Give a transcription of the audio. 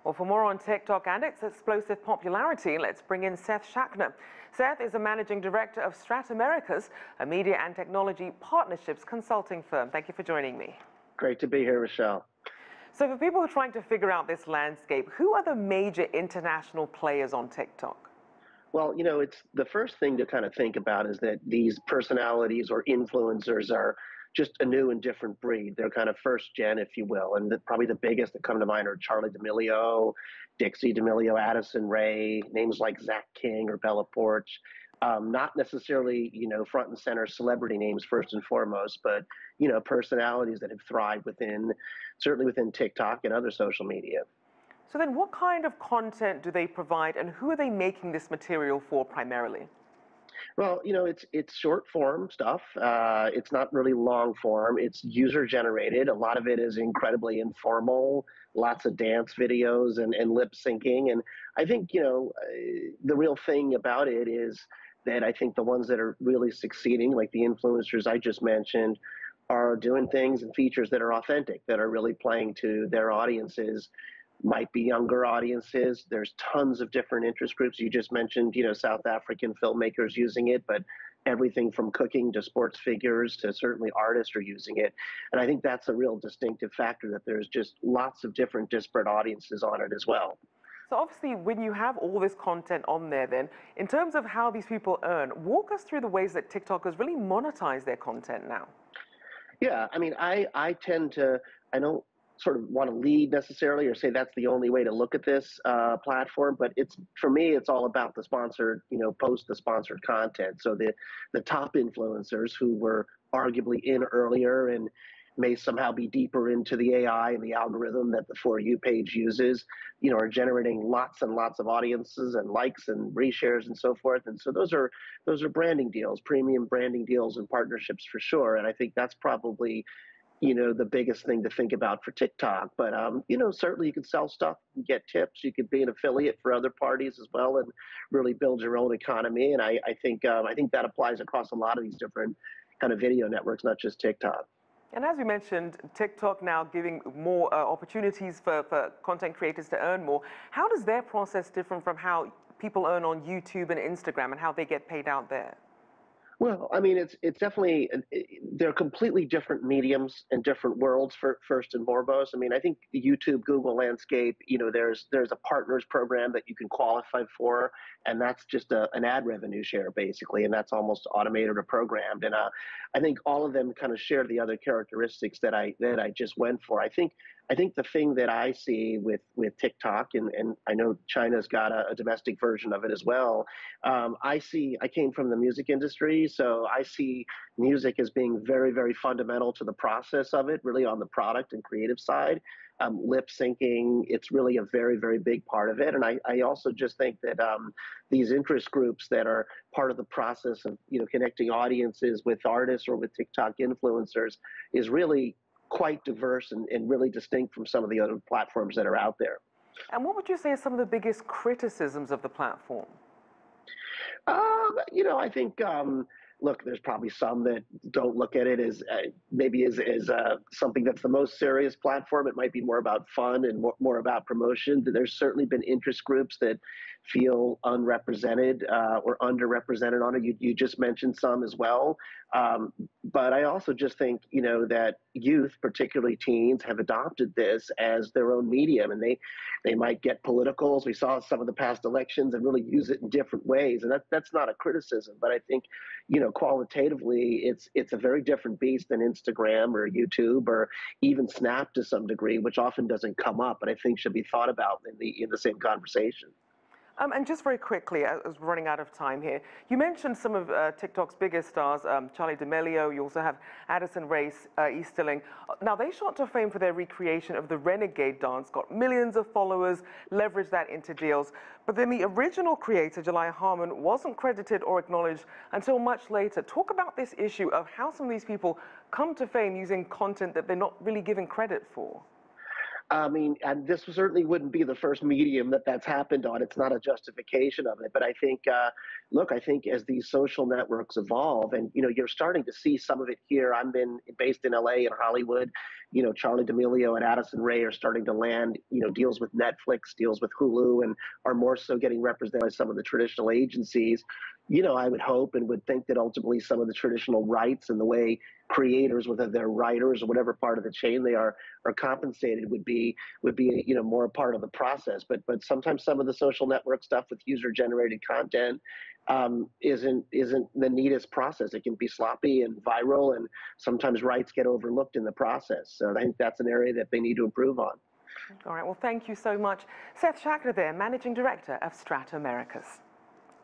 Well, for more on TikTok and its explosive popularity, let's bring in Seth Schachner. Seth is a managing director of Strat Americas, a media and technology partnerships consulting firm. Thank you for joining me. Great to be here, Michelle. So for people who are trying to figure out this landscape, who are the major international players on TikTok? Well, it's the first thing to kind of think about is that these personalities or influencers are just a new and different breed. They're kind of first gen, if you will. And probably the biggest that come to mind are Charli D'Amelio, Dixie D'Amelio, Addison Rae, names like Zach King or Bella Poarch. Not necessarily, front and center celebrity names first and foremost, but, personalities that have thrived certainly within TikTok and other social media. So then what kind of content do they provide and who are they making this material for primarily? Well, it's short form stuff. It's not really long form. It's user generated. A lot of it is incredibly informal, lots of dance videos and lip syncing. And I think, the real thing about it is that I think the ones that are really succeeding, like the influencers I just mentioned, are doing things and features that are authentic, that are really playing to their audiences. Might be younger audiences. There's tons of different interest groups. You just mentioned, South African filmmakers using it, but everything from cooking to sports figures to certainly artists are using it. And I think that's a real distinctive factor, that there's just lots of different disparate audiences on it as well. So obviously, when you have all this content on there, then, in terms of how these people earn, walk us through the ways that TikTokers really monetize their content now. Yeah, I mean, I tend to, I don't sort of want to lead necessarily or say that's the only way to look at this platform, but for me, it's all about the sponsored, the sponsored content. So the top influencers who were arguably in earlier and may somehow be deeper into the AI and the algorithm that the For You page uses, are generating lots and lots of audiences and likes and reshares and so forth. And so those are branding deals, premium branding deals and partnerships for sure. And I think that's probably the biggest thing to think about for TikTok. But, certainly you can sell stuff and get tips. You could be an affiliate for other parties as well and really build your own economy. And I think that applies across a lot of these different kind of video networks, not just TikTok. And as we mentioned, TikTok now giving more opportunities for content creators to earn more. How does their process differ from how people earn on YouTube and Instagram and how they get paid out there? Well, I mean, it's definitely, they're completely different mediums and different worlds first and foremost. I mean, I think the YouTube, Google landscape, there's a partners program that you can qualify for, and that's just an ad revenue share basically, and that's almost automated or programmed. And I think all of them kind of share the other characteristics that I just went for. I think the thing that I see with TikTok, and I know China's got a domestic version of it as well. I came from the music industry, so I see music as being very, very fundamental to the process of it, really on the product and creative side. Lip syncing, it's really a very, very big part of it. And I also just think that these interest groups that are part of the process of, connecting audiences with artists or with TikTok influencers is really quite diverse and really distinct from some of the other platforms that are out there. And what would you say are some of the biggest criticisms of the platform? I think, look, there's probably some that don't look at it as maybe as something that's the most serious platform. It might be more about fun and more about promotion. There's certainly been interest groups that feel unrepresented or underrepresented on it. You just mentioned some as well. But I also just think, that youth, particularly teens, have adopted this as their own medium, and they might get political, as we saw some of the past elections, and really use it in different ways. And that's not a criticism, but I think, qualitatively, it's a very different beast than Instagram or YouTube or even Snap to some degree, which often doesn't come up, but I think should be thought about in the same conversation. And just very quickly, as we're running out of time here, you mentioned some of TikTok's biggest stars, Charli D'Amelio. You also have Addison Rae Easterling. Now, they shot to fame for their recreation of the Renegade dance, got millions of followers, leveraged that into deals. But then the original creator, Julia Harmon, wasn't credited or acknowledged until much later. Talk about this issue of how some of these people come to fame using content that they're not really given credit for. I mean, and this certainly wouldn't be the first medium that's happened on. It's not a justification of it, but I think, look, I think as these social networks evolve, and you're starting to see some of it here. I'm been based in LA and Hollywood. Charlie D'Amelio and Addison Rae are starting to land, deals with Netflix, deals with Hulu, and are more so getting represented by some of the traditional agencies. I would hope and would think that ultimately some of the traditional rights and the way creators, whether they're writers or whatever part of the chain they are compensated, would be more a part of the process. But sometimes some of the social network stuff with user generated content isn't the neatest process. It can be sloppy and viral, and sometimes rights get overlooked in the process. So I think that's an area that they need to improve on. All right, well, thank you so much. Seth Schachner there, Managing Director of Strata Americas.